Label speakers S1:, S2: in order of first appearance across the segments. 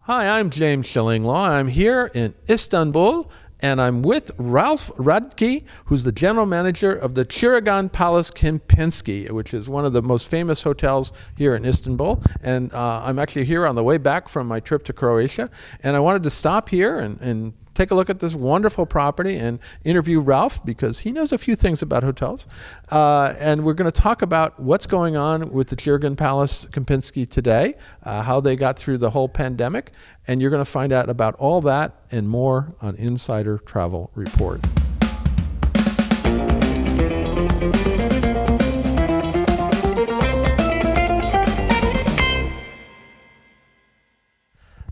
S1: Hi, I'm James Schillinglaw. I'm here in Istanbul, and I'm with Ralph Radke, who's the general manager of the Chiragan Palace Kempinski, which is one of the most famous hotels here in Istanbul. And I'm actually here on the way back from my trip to Croatia, and I wanted to stop here and take a look at this wonderful property and interview Ralph because he knows a few things about hotels. And we're going to talk about what's going on with the Chiragan Palace Kempinski today, how they got through the whole pandemic, and you're going to find out about all that and more on Insider Travel Report.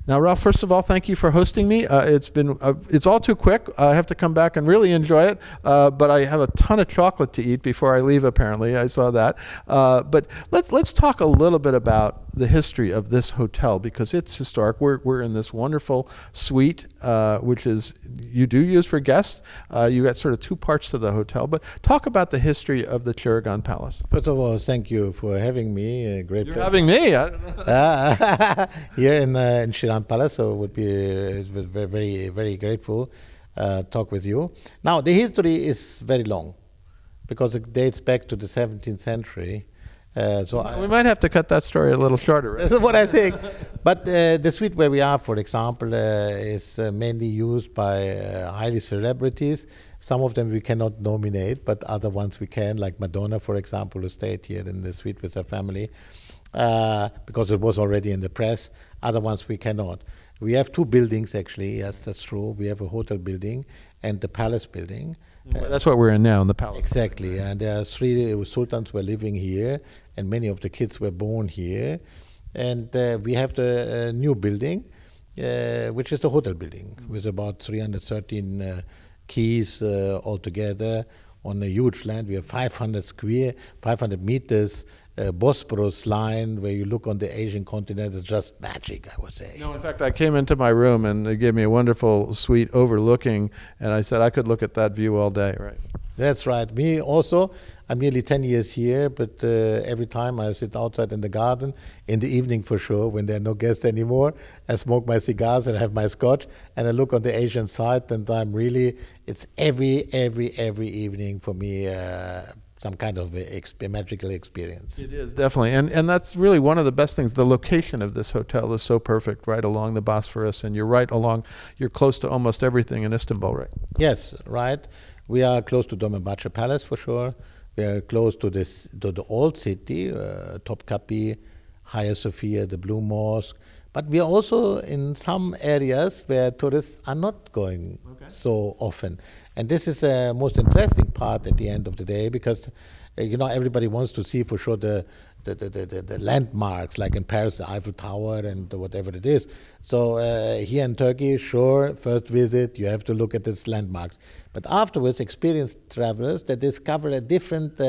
S1: Now, Ralph, first of all, thank you for hosting me. It's all too quick. I have to come back and really enjoy it, but I have a ton of chocolate to eat before I leave, apparently. I saw that. But let's talk a little bit about the history of this hotel because it's historic. We're in this wonderful suite, which is you do use for guests. You got sort of two parts to the hotel, but talk about the history of the Chiragan Palace.
S2: First of all, thank you for having me. Great
S1: You're
S2: pleasure.
S1: having me. I don't know.
S2: Here in Chiragan Palace, so it would be very, very grateful talk with you. Now, the history is very long because it dates back to the 17th century.
S1: We might have to cut that story a little shorter. Right?
S2: That's what I think. But the suite where we are, for example, is mainly used by highly celebrities. Some of them we cannot nominate, but other ones we can, like Madonna, for example, who stayed here in the suite with her family because it was already in the press. Other ones we cannot. We have two buildings, actually. Yes, that's true. We have a hotel building and the palace building.
S1: That's what we're in now, in the palace.
S2: Exactly. And there are three sultans were living here, and many of the kids were born here. And we have the new building, which is the hotel building, with about 313 keys altogether on a huge land. We have 500 meters Bosphorus line where you look on the Asian continent. It's just magic, I would say.
S1: No, in fact, I came into my room and they gave me a wonderful suite overlooking, and I said I could look at that view all day, right?
S2: That's right. Me also. I'm nearly 10 years here, but every time I sit outside in the garden, in the evening for sure, when there are no guests anymore, I smoke my cigars and have my scotch, and I look on the Asian side, and I'm really, it's every evening for me some kind of magical experience.
S1: It is, definitely. And that's really one of the best things. The location of this hotel is so perfect, right along the Bosphorus, and you're close to almost everything in Istanbul, right?
S2: Yes, right. We are close to Dolmabahce Palace for sure. We are close to the old city, Topkapi, Hagia Sophia, the Blue Mosque. But we are also in some areas where tourists are not going so often. And this is the most interesting part at the end of the day because, everybody wants to see for sure the landmarks, like in Paris, the Eiffel Tower and whatever it is. So here in Turkey, sure, first visit, you have to look at these landmarks. But afterwards, experienced travelers, they discover a different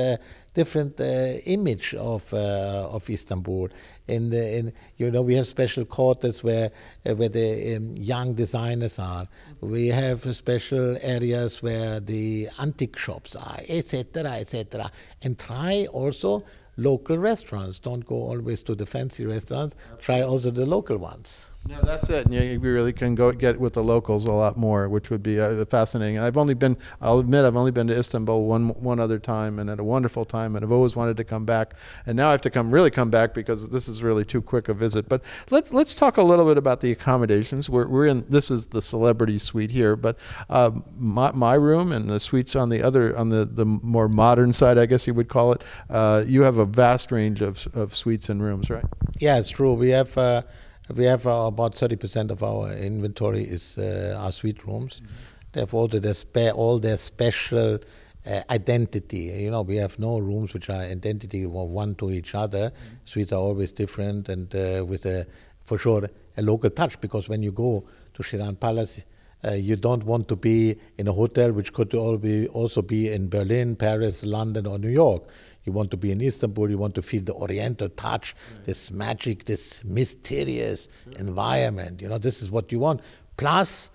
S2: image of Istanbul. We have special quarters where the young designers are. We have special areas where the antique shops are, etc. And try also local restaurants. Don't go always to the fancy restaurants. Try also the local ones.
S1: No, that's it. You really can go get with the locals a lot more, which would be fascinating. And I'll admit, I've only been to Istanbul one other time and had a wonderful time, and I've always wanted to come back. And now I have to come back because this is really too quick a visit. But let's talk a little bit about the accommodations. This is the celebrity suite here, but my room and the suites on the more modern side, I guess you would call it, you have a vast range of suites and rooms, right?
S2: Yeah, it's true. We have about 30% of our inventory is our suite rooms. Mm-hmm. They have all their special identity. We have no rooms which are identity one to each other. Mm-hmm. Suites are always different and with for sure a local touch, because when you go to Chiragan Palace, you don't want to be in a hotel which could also be in Berlin, Paris, London, or New York. You want to be in Istanbul, you want to feel the oriental touch, this magic, this mysterious environment. This is what you want. Plus,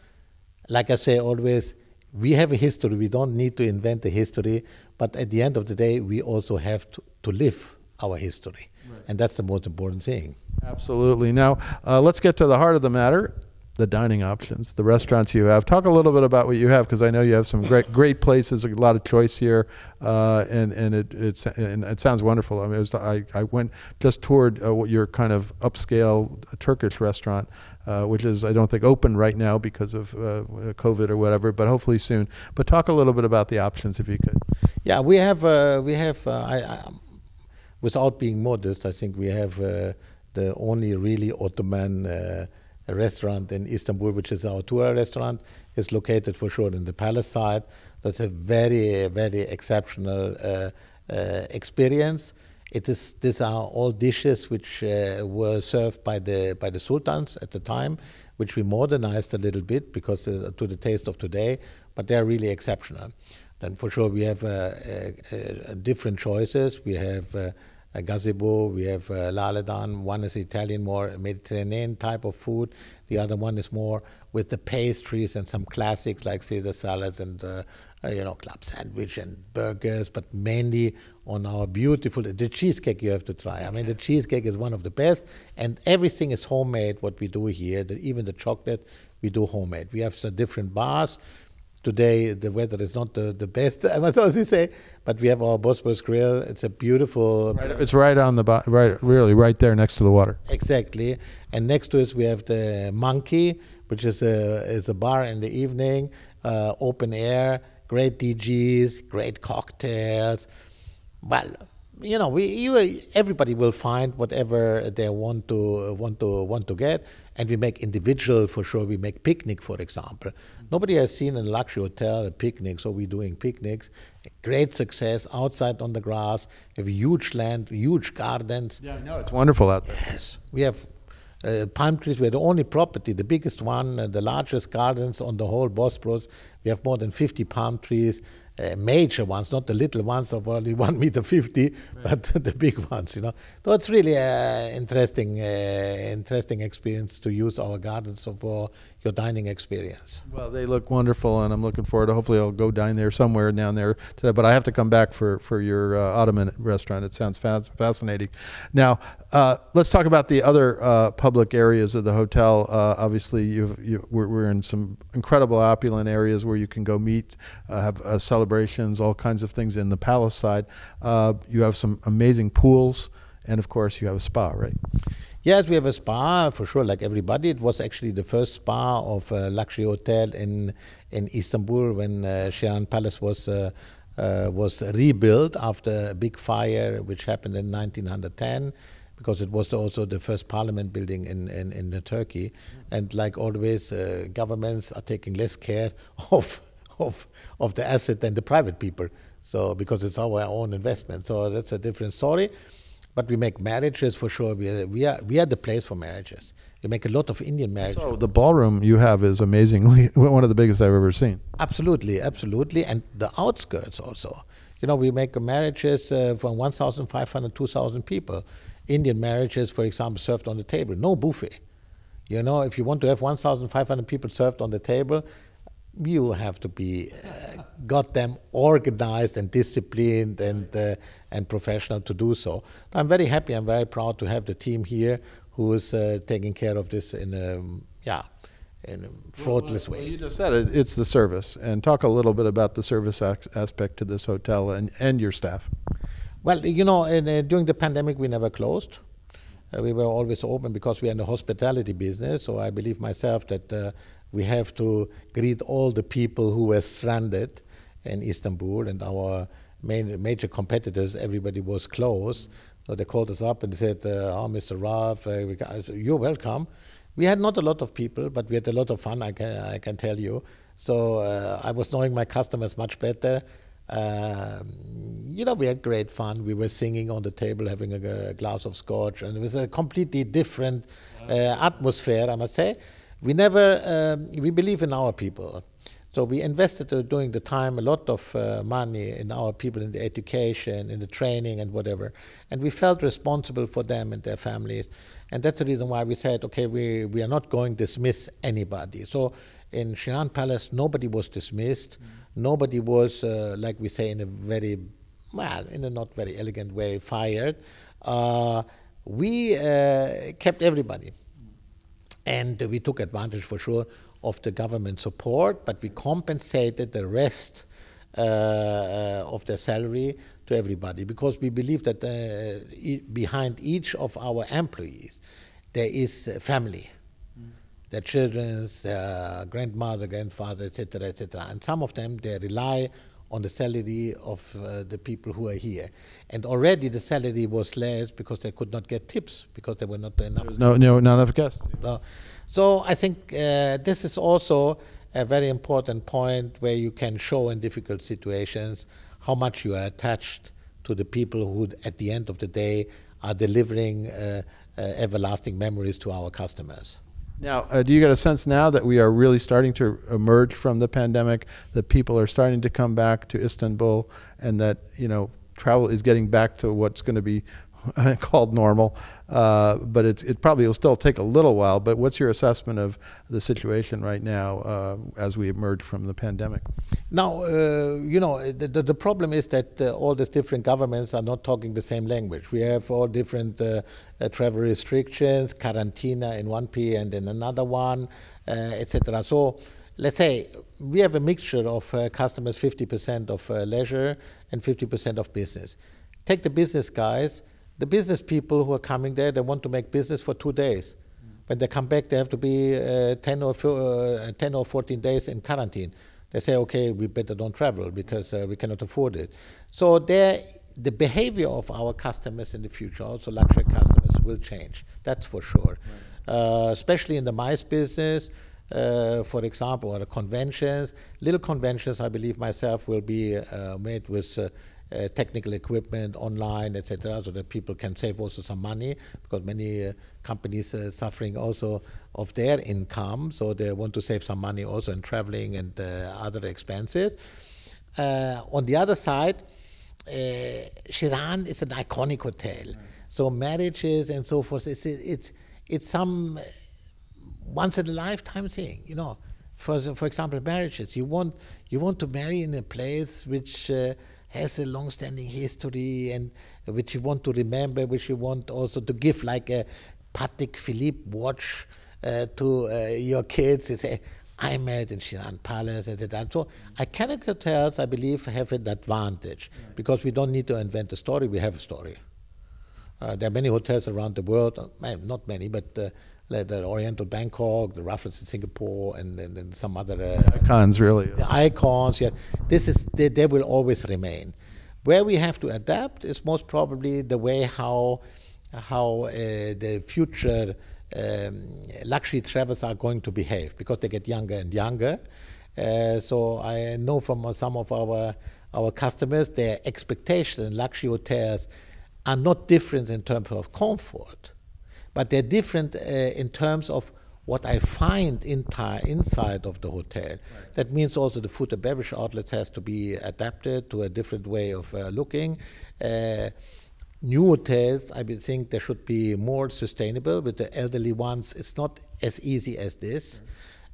S2: like I say always, we have a history. We don't need to invent a history, but at the end of the day, we also have to live our history. Right. And that's the most important thing.
S1: Absolutely. Now, let's get to the heart of the matter, the dining options, the restaurants you have. Talk a little bit about what you have, because I know you have some great places, a lot of choice here, and it sounds wonderful. I mean, I went just toured your kind of upscale Turkish restaurant, which is, I don't think, open right now because of COVID or whatever, but hopefully soon. But talk a little bit about the options, if you could.
S2: Yeah, without being modest, I think we have the only really Ottoman restaurant in Istanbul, which is our Tura restaurant. Is located for sure in the palace side. That's a very, very exceptional experience. These are all dishes which were served by the sultans at the time, which we modernized a little bit because to the taste of today, but they are really exceptional. Then for sure we have different choices. We have a gazebo, we have laledan. One is Italian, more Mediterranean type of food. The other one is more with the pastries and some classics like Caesar salads and club sandwich and burgers, but mainly on our the cheesecake you have to try. I mean, the cheesecake is one of the best, and everything is homemade, what we do here. Even the chocolate, we do homemade. We have some different bars. Today, the weather is not the best, I must also say, but we have our Bosphorus grill. It's a beautiful...
S1: It's right on the really right there next to the water.
S2: Exactly. And next to us, we have the Monkey, which is a bar in the evening, open air, great DJs, great cocktails. Well, everybody will find whatever they want to get, and we make individual for sure. We make picnic, for example. Nobody has seen in a luxury hotel a picnic, so we're doing picnics. Great success outside on the grass. We have huge land, huge gardens.
S1: Yeah, no, it's wonderful out there.
S2: Yes, we have palm trees. We're the only property, the biggest one, the largest gardens on the whole Bosphorus. We have more than 50 palm trees. Major ones, not the little ones of only 1.50 meters, but the big ones, So it's really an interesting experience to use our gardens for your dining experience.
S1: Well, they look wonderful, and I'm looking forward to, hopefully I'll go dine there somewhere down there today, but I have to come back for your Ottoman restaurant. It sounds fascinating. Now, let's talk about the other public areas of the hotel. Obviously, we're in some incredible opulent areas where you can go meet, have celebrations, all kinds of things in the palace side. You have some amazing pools, and of course you have a spa, right?
S2: Yes, we have a spa for sure, like everybody. It was actually the first spa of a luxury hotel in Istanbul when Shiran Palace was rebuilt after a big fire which happened in 1910, because it was also the first parliament building in Turkey. And like always, governments are taking less care of the asset than the private people. So because it's our own investment, so that's a different story. But we make marriages for sure. We are the place for marriages. We make a lot of Indian marriages.
S1: So the ballroom you have is amazingly one of the biggest I've ever seen.
S2: Absolutely, absolutely, and the outskirts also. We make marriages from 1,500, 2,000 people. Indian marriages, for example, served on the table, no buffet. If you want to have 1,500 people served on the table, you have to be got them organized and disciplined and professional to do so. I'm very happy. I'm very proud to have the team here who is taking care of this in a faultless way.
S1: Well, you just said it. It's the service, and talk a little bit about the service aspect to this hotel and your staff.
S2: Well, during the pandemic, we never closed. We were always open because we are in the hospitality business. So I believe myself that we have to greet all the people who were stranded in Istanbul, and our major competitors, everybody was closed. So they called us up and said, Mr. Ralph, you're welcome. We had not a lot of people, but we had a lot of fun, I can tell you. So I was knowing my customers much better. We had great fun. We were singing on the table, having a glass of scotch, and it was a completely different atmosphere, I must say. We believe in our people. So we invested during the time a lot of money in our people, in the education, in the training and whatever. And we felt responsible for them and their families. And that's the reason why we said, okay, we are not going to dismiss anybody. So in Shiran Palace, nobody was dismissed. Nobody was, like we say, in a not very elegant way, fired. we kept everybody. And we took advantage for sure of the government support, but we compensated the rest of their salary to everybody, because we believe that behind each of our employees there is a family, their children, their grandmother, grandfather, etc., etc. And some of them, they rely on the salary of the people who are here. And already the salary was less because they could not get tips, because there were not enough.
S1: There's not enough guests.
S2: So I think this is also a very important point where you can show in difficult situations how much you are attached to the people who, at the end of the day, are delivering everlasting memories to our customers.
S1: Now, do you get a sense now that we are really starting to emerge from the pandemic, that people are starting to come back to Istanbul, and that, you know, travel is getting back to what's going to be called normal, but it probably will still take a little while. But what's your assessment of the situation right now as we emerge from the pandemic?
S2: Now, you know, the problem is that all these different governments are not talking the same language. We have all different travel restrictions, quarantine in one P and in another one, etc. So let's say we have a mixture of customers, 50% of leisure and 50% of business. Take the business guys. The business people who are coming there, they want to make business for 2 days. When they come back, they have to be 10 or 14 days in quarantine. They say, okay, we better don't travel because we cannot afford it. So the behavior of our customers in the future, also luxury customers, will change. That's for sure. Right. Especially in the MICE business, for example, or the conventions. Little conventions, I believe myself, will be made with technical equipment online, etc., so that people can save also some money, because many companies are suffering also of their income, so they want to save some money also in traveling and other expenses. On the other side, Shiran is an iconic hotel, right. So marriages and so forth, it's some once in a lifetime thing, you know. For example, marriages, you want to marry in a place which has a long-standing history, and which you want to remember, which you want also to give like a Patek Philippe watch to your kids. They say, I married in Shiran Palace, etc. So iconic hotels, I believe, have an advantage, right. Because we don't need to invent a story, we have a story. There are many hotels around the world, not many, but like the Oriental Bangkok, the Raffles in Singapore, and some other
S1: icons, really.
S2: The icons, yeah. They will always remain. Where we have to adapt is most probably the way how the future luxury travelers are going to behave, because they get younger and younger. So I know from some of our customers, their expectations in luxury hotels are not different in terms of comfort, but they're different in terms of what I find inside of the hotel. Right. That means also the food and beverage outlets has to be adapted to a different way of looking. New hotels, I think they should be more sustainable. With the elderly ones, it's not as easy as this,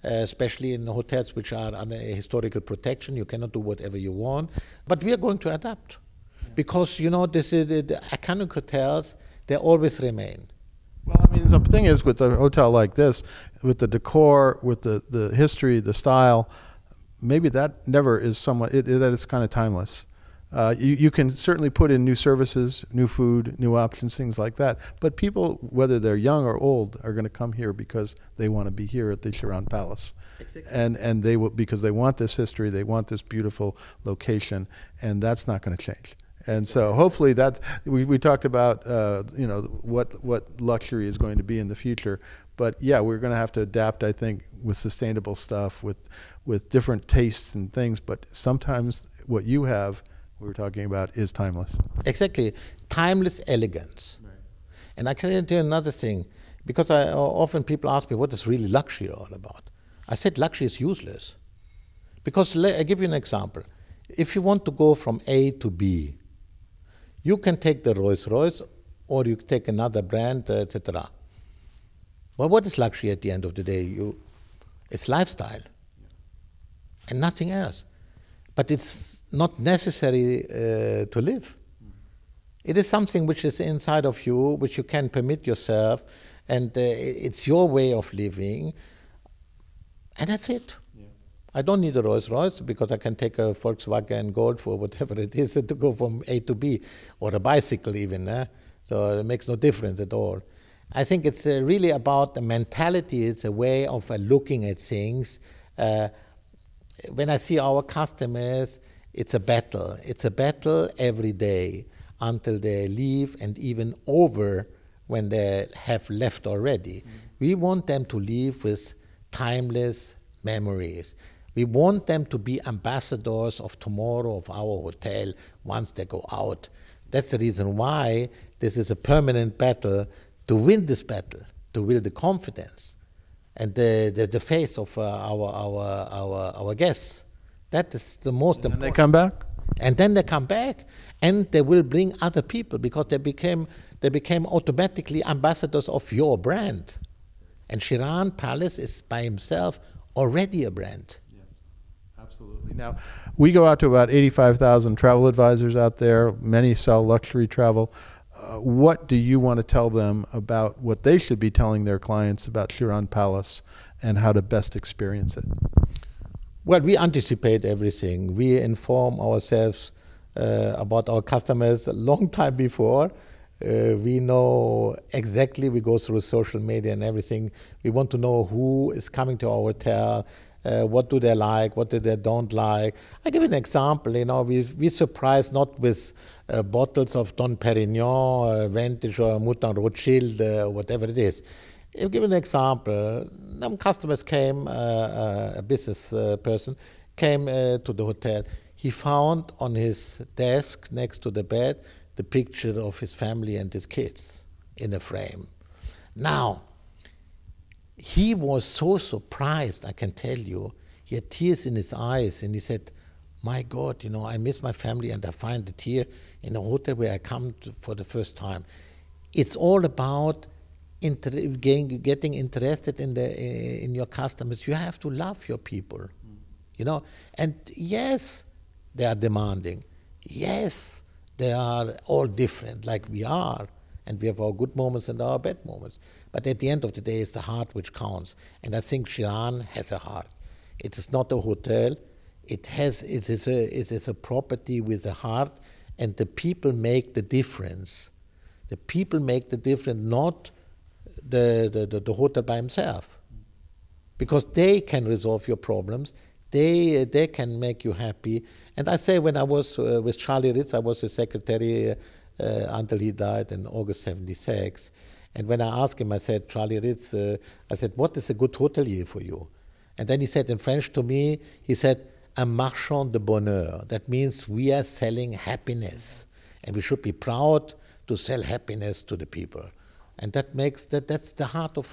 S2: right. Especially in hotels which are under historical protection. You cannot do whatever you want. But we are going to adapt, because, you know, this is the iconic hotels, they always remain.
S1: Well, I mean, the thing is, with a hotel like this, with the decor, with the history, the style, maybe that never is somewhat, that it's kind of timeless. You can certainly put in new services, new food, new options, things like that. But people, whether they're young or old, are going to come here because they want to be here at the Shiran Palace. Exactly. And they will, because they want this history, they want this beautiful location, and that's not going to change. And so hopefully that we talked about you know, what luxury is going to be in the future, but yeah, we're going to have to adapt, I think, with sustainable stuff, with different tastes and things. But sometimes what you have, we were talking about, is timeless.
S2: Exactly, timeless elegance. Right. And I can tell you another thing, because often people ask me, what is really luxury all about? I said luxury is useless, because I give you an example. If you want to go from A to B, you can take the Rolls-Royce, or you take another brand, etc. Well, what is luxury at the end of the day? It's lifestyle, and nothing else. But it's not necessary to live. It is something which is inside of you, which you can permit yourself, and it's your way of living, and that's it. Yeah. I don't need a Rolls Royce because I can take a Volkswagen Golf or whatever it is to go from A to B, or a bicycle even. So it makes no difference at all. I think it's really about the mentality. It's a way of looking at things. When I see our customers, it's a battle. It's a battle every day until they leave, and even over when they have left already. We want them to leave with timeless memories. We want them to be ambassadors of tomorrow of our hotel once they go out. That's the reason why this is a permanent battle, to win this battle, to win the confidence and the faith of our guests. That is the most important.
S1: And they come back?
S2: And then they come back, and they will bring other people because they became automatically ambassadors of your brand. And Shiran Palace is by himself already a brand.
S1: Yes, absolutely. Now, we go out to about 85,000 travel advisors out there. Many sell luxury travel. What do you want to tell them about what they should be telling their clients about Shiran Palace and how to best experience it?
S2: Well, we anticipate everything. We inform ourselves about our customers a long time before. We know exactly, we go through social media and everything. We want to know who is coming to our hotel, what do they like, what do they don't like. I give an example, we surprise not with bottles of Dom Perignon, Vintage or Mouton Rothschild, whatever it is. I'll give an example. Some customers came, a business person, came to the hotel. He found on his desk next to the bed the picture of his family and his kids in a frame. Now, he was so surprised, I can tell you. He had tears in his eyes, and he said, my God, I miss my family, and I find it here in a hotel where I come to for the first time. It's all about getting interested in your customers. You have to love your people, And yes, they are demanding. Yes, they are all different, like we are, and we have our good moments and our bad moments. But at the end of the day, it's the heart which counts. And I think Shiran has a heart. It is not a hotel. It is a property with a heart, and the people make the difference. The people make the difference, not the hotel by himself, because they can resolve your problems. They can make you happy. And I say, when I was with Charlie Ritz, I was his secretary until he died in August '76. And when I asked him, I said, Charlie Ritz, I said, what is a good hotelier for you? And then he said in French to me, he said, un marchand de bonheur. That means we are selling happiness, and we should be proud to sell happiness to the people. And that's the heart of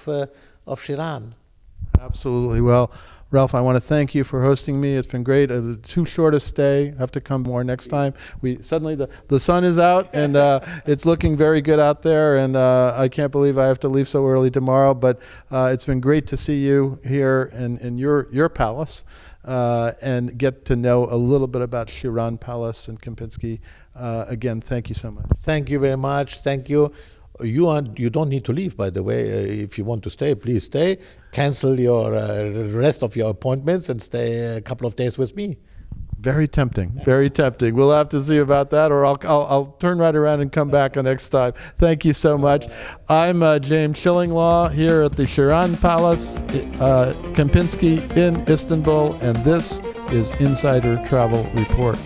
S2: Shiran.
S1: Absolutely. Well, Ralph, I want to thank you for hosting me. It's been great. Too short a stay. Have to come more next time. Suddenly the sun is out, and it's looking very good out there, and I can't believe I have to leave so early tomorrow, but it's been great to see you here in your palace and get to know a little bit about Shiran Palace and Kempinski. Again, thank you so much.
S2: Thank you very much. Thank you. You don't need to leave, by the way. If you want to stay, please stay. Cancel your rest of your appointments and stay a couple of days with me.
S1: Very tempting. Very tempting. We'll have to see about that, or I'll turn right around and come back next time. Thank you so much. I'm James Schillinglaw here at the Shiran Palace, Kempinski in Istanbul, and this is Insider Travel Report.